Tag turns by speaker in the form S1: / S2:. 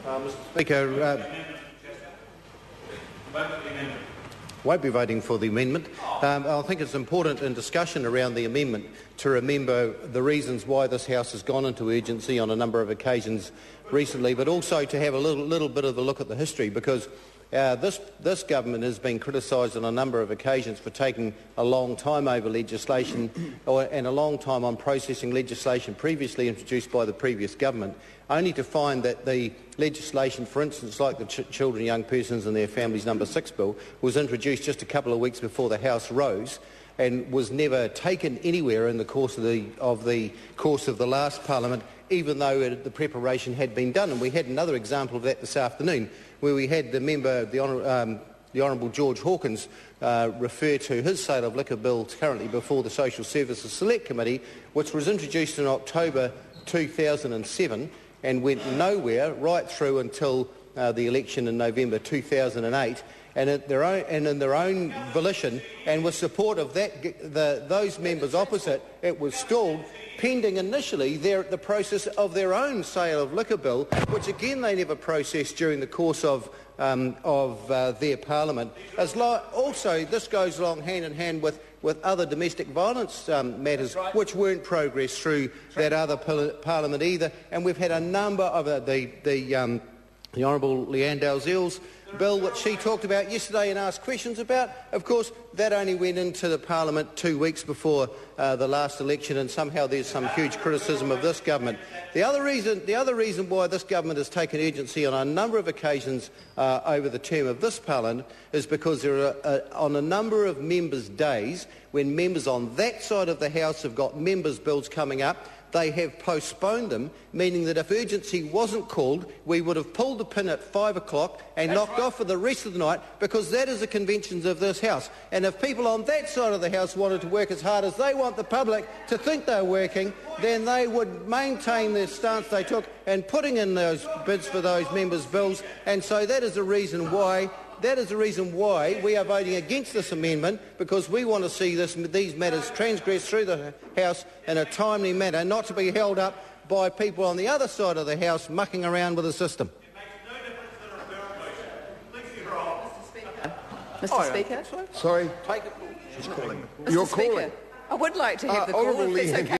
S1: Mr Speaker, won't be voting for the amendment. I think it's important in discussion around the amendment to remember the reasons why this House has gone into urgency on a number of occasions recently, but also to have a little bit of a look at the history, because this government has been criticised on a number of occasions for taking a long time over legislation and a long time on processing legislation previously introduced by the previous government, only to find that the legislation, for instance, like the Children, Young Persons and Their Families No. 6 bill, was introduced just a couple of weeks before the House rose and was never taken anywhere in the course of the last Parliament, even though the preparation had been done. And we had another example of that this afternoon, where we had the member, the Honourable George Hawkins, refer to his sale of liquor bill currently before the Social Services Select Committee, which was introduced in October 2007 and went nowhere right through until the election in November 2008. And in their own volition, and with support of those members opposite, it was stalled, pending initially the process of their own sale of liquor bill, which again they never processed during the course of their parliament. Also, this goes along hand in hand with other domestic violence matters, which weren't progressed through that other parliament either. And we've had a number of the Honourable Leanne Dalzell's bill, which she talked about yesterday and asked questions about. Of course, that only went into the Parliament 2 weeks before the last election, and somehow there's some huge criticism of this government. The other reason why this government has taken urgency on a number of occasions over the term of this Parliament is because there are on a number of members' days when members on that side of the House have got members' bills coming up, they have postponed them, meaning that if urgency wasn't called, we would have pulled the pin at 5 o'clock and knocked off for the rest of the night, because that is the conventions of this House. And if people on that side of the House wanted to work as hard as they want the public to think they're working, then they would maintain the stance they took in putting in those bids for those members' bills. And so that is the reason why we are voting against this amendment, because we want to see these matters transgressed through the House in a timely manner, not to be held up by people on the other side of the House mucking around with the system.
S2: Mr. Speaker.
S3: Sorry.
S1: Take it.
S3: She's calling.
S2: Mr. Speaker, I would like to have the call if it's okay.